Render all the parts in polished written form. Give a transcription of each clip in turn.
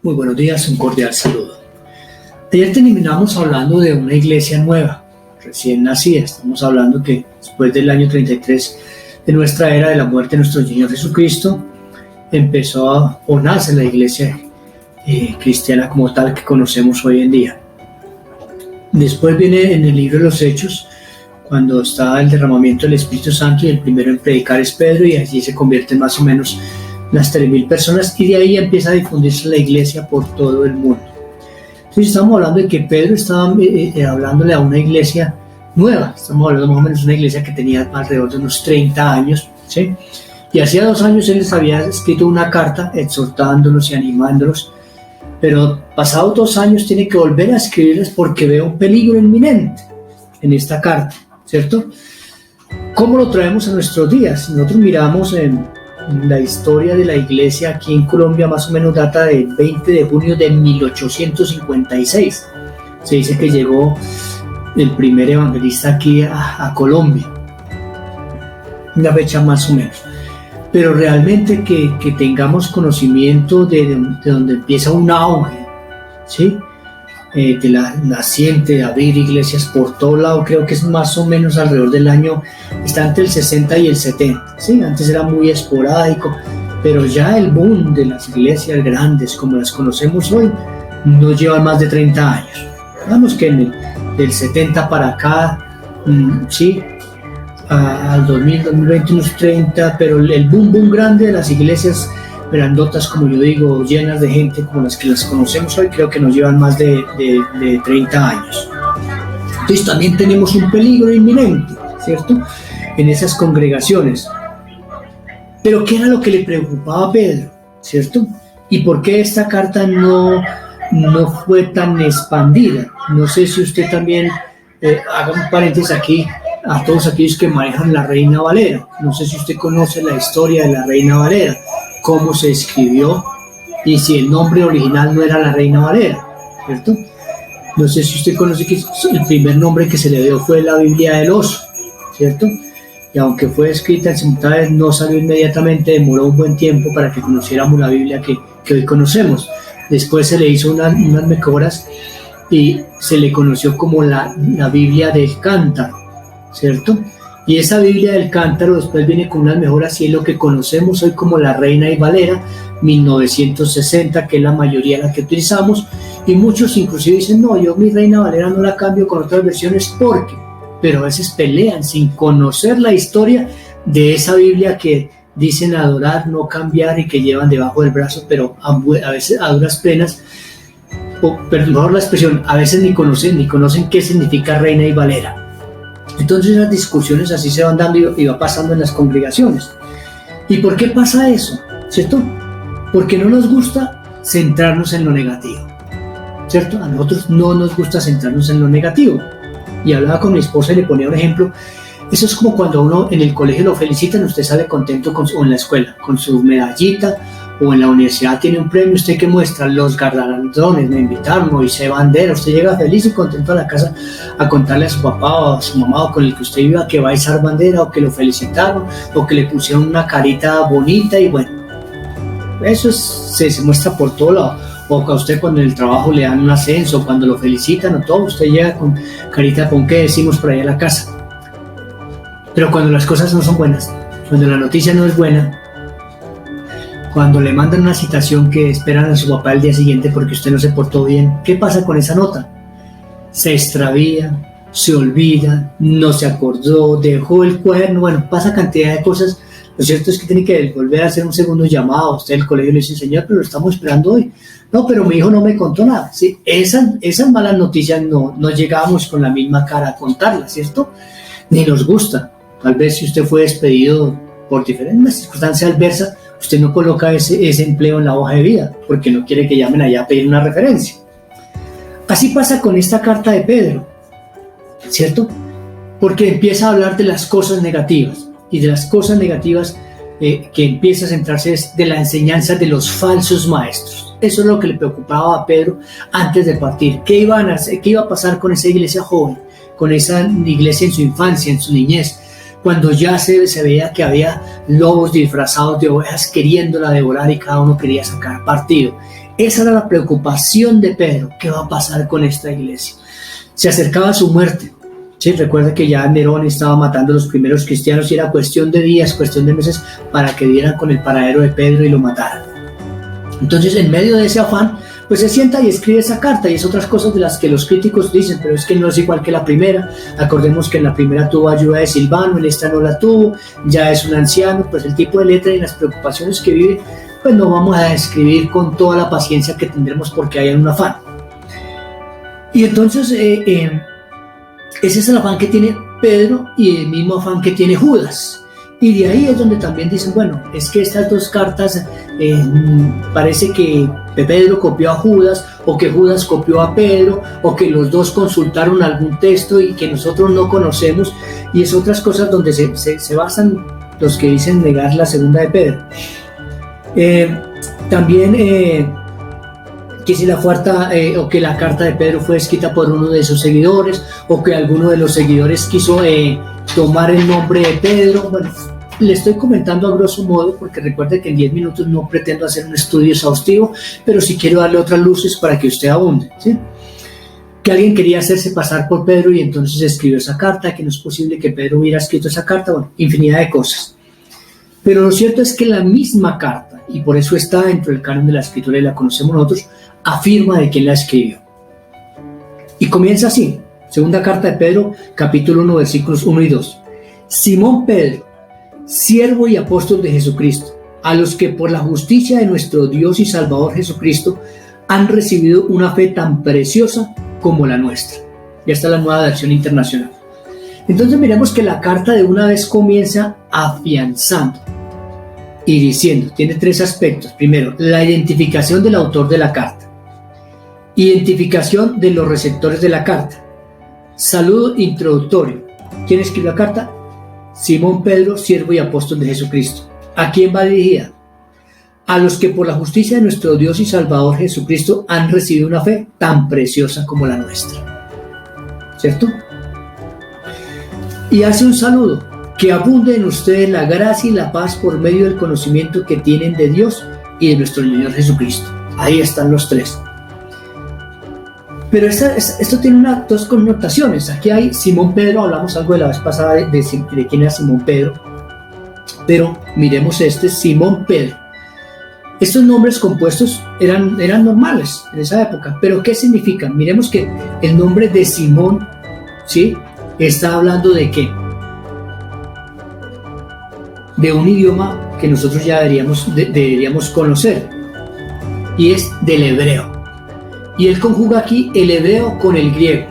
Muy buenos días, un cordial saludo. Ayer terminamos hablando de una iglesia nueva, recién nacida. Estamos hablando que después del año 33 de nuestra era, de la muerte de nuestro Señor Jesucristo, nace la iglesia cristiana como tal que conocemos hoy en día. Después viene en el libro de los Hechos, cuando está el derramamiento del Espíritu Santo, y el primero en predicar es Pedro, y allí se convierten más o menos las 3,000 personas, y de ahí empieza a difundirse la iglesia por todo el mundo. Entonces estamos hablando de que Pedro estaba hablándole a una iglesia nueva. Estamos hablando más o menos de una iglesia que tenía alrededor de unos 30 años, ¿sí? Y hacía 2 años él les había escrito una carta exhortándolos y animándolos, pero pasados 2 años tiene que volver a escribirles porque ve un peligro inminente en esta carta, ¿cierto? ¿Cómo lo traemos a nuestros días? Nosotros miramos en la historia de la iglesia aquí en Colombia, más o menos data del 20 de junio de 1856. Se dice que llegó el primer evangelista aquí a Colombia, una fecha más o menos. Pero realmente que tengamos conocimiento de donde empieza un auge, ¿sí? De la naciente, de abrir iglesias por todo lado, creo que es más o menos alrededor del año, está entre el 60 y el 70, ¿sí? Antes era muy esporádico, pero ya el boom de las iglesias grandes como las conocemos hoy no llevan más de 30 años. Digamos que del 70 para acá, sí, al 2020 unos 30, pero el boom grande de las iglesias grandotas, como yo digo, llenas de gente como las que las conocemos hoy, creo que nos llevan más de 30 años. Entonces también tenemos un peligro inminente, ¿cierto?, en esas congregaciones. Pero ¿qué era lo que le preocupaba a Pedro, cierto? ¿Y por qué esta carta no fue tan expandida? No sé si usted también, haga un paréntesis aquí, a todos aquellos que manejan la Reina Valera. No sé si usted conoce la historia de la Reina Valera, cómo se escribió y si el nombre original no era la Reina Valera, ¿cierto? No sé si usted conoce que el primer nombre que se le dio fue la Biblia del Oso, ¿cierto? Y aunque fue escrita en simultáneo, no salió inmediatamente, demoró un buen tiempo para que conociéramos la Biblia que hoy conocemos. Después se le hizo unas mejoras y se le conoció como la Biblia del Cántaro, ¿cierto? Y esa Biblia del Cántaro después viene con unas mejoras y es lo que conocemos hoy como la Reina y Valera 1960, que es la mayoría la que utilizamos, y muchos inclusive dicen, no, yo mi Reina Valera no la cambio con otras versiones porque, pero a veces pelean sin conocer la historia de esa Biblia que dicen adorar, no cambiar y que llevan debajo del brazo, pero a veces a duras penas, o mejor la expresión, a veces ni conocen qué significa Reina y Valera. Entonces las discusiones así se van dando y va pasando en las congregaciones. ¿Y por qué pasa eso? ¿Cierto? Porque no nos gusta centrarnos en lo negativo, ¿cierto? A nosotros no nos gusta centrarnos en lo negativo. Y hablaba con mi esposa y le ponía un ejemplo. Eso es como cuando uno en el colegio lo felicitan, usted sale contento o en la escuela con su medallita, o en la universidad tiene un premio, usted que muestra los galardones, me invitaron, o hice bandera, usted llega feliz y contento a la casa a contarle a su papá o a su mamá o con el que usted viva que va a izar bandera, o que lo felicitaron, o que le pusieron una carita bonita, y bueno, eso se muestra por todo lado. O que a usted cuando en el trabajo le dan un ascenso, cuando lo felicitan o todo, usted llega con carita, con qué decimos por ahí a la casa. Pero cuando las cosas no son buenas, cuando la noticia no es buena, cuando le mandan una citación que esperan a su papá el día siguiente porque usted no se portó bien, ¿qué pasa con esa nota? Se extravía, se olvida, no se acordó, dejó el cuaderno, bueno, pasa cantidad de cosas. Lo cierto es que tiene que volver a hacer un segundo llamado. Usted del colegio le dice, señor, pero lo estamos esperando hoy. No, pero mi hijo no me contó nada. ¿Sí? Esas malas noticias no llegamos con la misma cara a contarlas, ¿cierto? Ni nos gusta. Tal vez si usted fue despedido por diferentes circunstancias adversas, usted no coloca ese empleo en la hoja de vida porque no quiere que llamen allá a pedir una referencia. Así pasa con esta carta de Pedro, ¿cierto? Porque empieza a hablar de las cosas negativas, y de las cosas negativas que empieza a centrarse es de la enseñanza de los falsos maestros. Eso es lo que le preocupaba a Pedro antes de partir. ¿Qué iba a pasar con esa iglesia joven, con esa iglesia en su infancia, en su niñez? Cuando ya se veía que había lobos disfrazados de ovejas queriéndola devorar y cada uno quería sacar partido. Esa era la preocupación de Pedro. ¿Qué va a pasar con esta iglesia? Se acercaba a su muerte. Sí, recuerda que ya Nerón estaba matando a los primeros cristianos y era cuestión de días, cuestión de meses para que dieran con el paradero de Pedro y lo mataran. Entonces, en medio de ese afán, pues se sienta y escribe esa carta, y es otras cosas de las que los críticos dicen, pero es que no es igual que la primera. Acordemos que en la primera tuvo ayuda de Silvano, en esta no la tuvo, ya es un anciano, pues el tipo de letra y las preocupaciones que vive, pues no vamos a describir con toda la paciencia que tendremos porque hay un afán. Y entonces, ese es el afán que tiene Pedro y el mismo afán que tiene Judas. Y de ahí es donde también dicen, bueno, es que estas dos cartas parece que Pedro copió a Judas, o que Judas copió a Pedro, o que los dos consultaron algún texto y que nosotros no conocemos, y es otras cosas donde se basan los que dicen negar la segunda de Pedro. También que si la cuarta o que la carta de Pedro fue escrita por uno de sus seguidores, o que alguno de los seguidores quiso tomar el nombre de Pedro. Bueno, le estoy comentando a grosso modo porque recuerde que en 10 minutos no pretendo hacer un estudio exhaustivo, pero sí quiero darle otras luces para que usted abunde, ¿sí? Que alguien quería hacerse pasar por Pedro y entonces escribió esa carta, que no es posible que Pedro hubiera escrito esa carta, bueno, infinidad de cosas. Pero lo cierto es que la misma carta, y por eso está dentro del canon de la escritura y la conocemos nosotros, afirma de quién la escribió. Y comienza así, segunda carta de Pedro, capítulo 1, versículos 1 y 2. Simón Pedro, siervo y apóstol de Jesucristo, a los que por la justicia de nuestro Dios y Salvador Jesucristo han recibido una fe tan preciosa como la nuestra. Ya está la Nueva Versión Internacional. Entonces miremos que la carta de una vez comienza afianzando y diciendo, tiene tres aspectos. Primero, la identificación del autor de la carta, identificación de los receptores de la carta, saludo introductorio. ¿Quién escribió la carta? Simón Pedro, siervo y apóstol de Jesucristo. ¿A quién va dirigida? A los que por la justicia de nuestro Dios y Salvador Jesucristo han recibido una fe tan preciosa como la nuestra. ¿Cierto? Y hace un saludo: que abunde en ustedes la gracia y la paz por medio del conocimiento que tienen de Dios y de nuestro Señor Jesucristo. Ahí están los tres. Pero esto tiene dos connotaciones. Aquí hay Simón Pedro, hablamos algo de la vez pasada de quién era Simón Pedro, pero miremos Simón Pedro. Estos nombres compuestos eran normales en esa época, pero ¿qué significan? Miremos que el nombre de Simón, ¿sí?, está hablando de ¿qué? De un idioma que nosotros ya deberíamos conocer, y es del hebreo. Y él conjuga aquí el hebreo con el griego.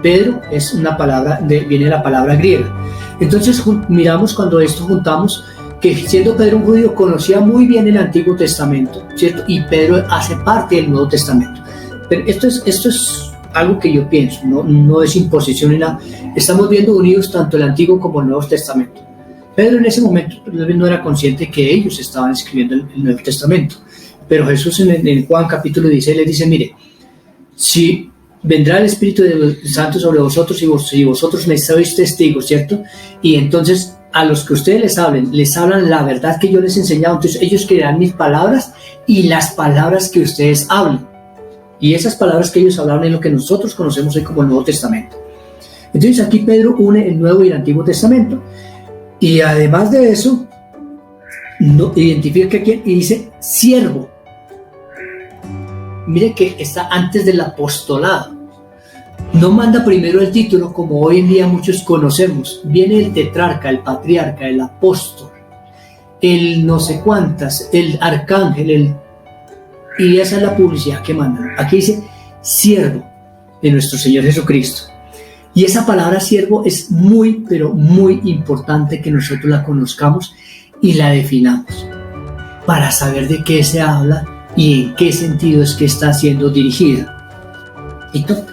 Pedro es una palabra, viene de la palabra griega. Entonces miramos cuando esto juntamos, que siendo Pedro un judío conocía muy bien el Antiguo Testamento, ¿cierto? Y Pedro hace parte del Nuevo Testamento. Pero esto es algo que yo pienso, no es imposición ni nada. Estamos viendo unidos tanto el Antiguo como el Nuevo Testamento. Pedro en ese momento no era consciente que ellos estaban escribiendo el Nuevo Testamento. Pero Jesús en Juan capítulo 16 le dice, mire, si vendrá el Espíritu del Santo sobre vosotros y vosotros me sois testigos, ¿cierto? Y entonces a los que ustedes les hablan la verdad que yo les he enseñado, entonces ellos creerán mis palabras y las palabras que ustedes hablan. Y esas palabras que ellos hablaron es lo que nosotros conocemos hoy como el Nuevo Testamento. Entonces aquí Pedro une el Nuevo y el Antiguo Testamento. Y además de eso, identifica a quién y dice siervo. Mire que está antes del apostolado. No manda primero el título como hoy en día muchos conocemos. Viene el tetrarca, el patriarca, el apóstol, el no sé cuántas, el arcángel, y esa es la publicidad que mandan. Aquí dice siervo de nuestro Señor Jesucristo. Y esa palabra siervo es muy, pero muy importante que nosotros la conozcamos y la definamos para saber de qué se habla y en qué sentido es que está siendo dirigida. ¿Listo?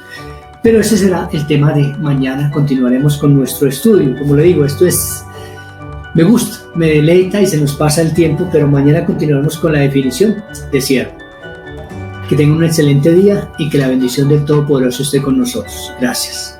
Pero ese será el tema de mañana. Continuaremos con nuestro estudio. Como le digo, me gusta, me deleita y se nos pasa el tiempo, pero mañana continuaremos con la definición de siervo. Que tengan un excelente día y que la bendición del Todopoderoso esté con nosotros. Gracias.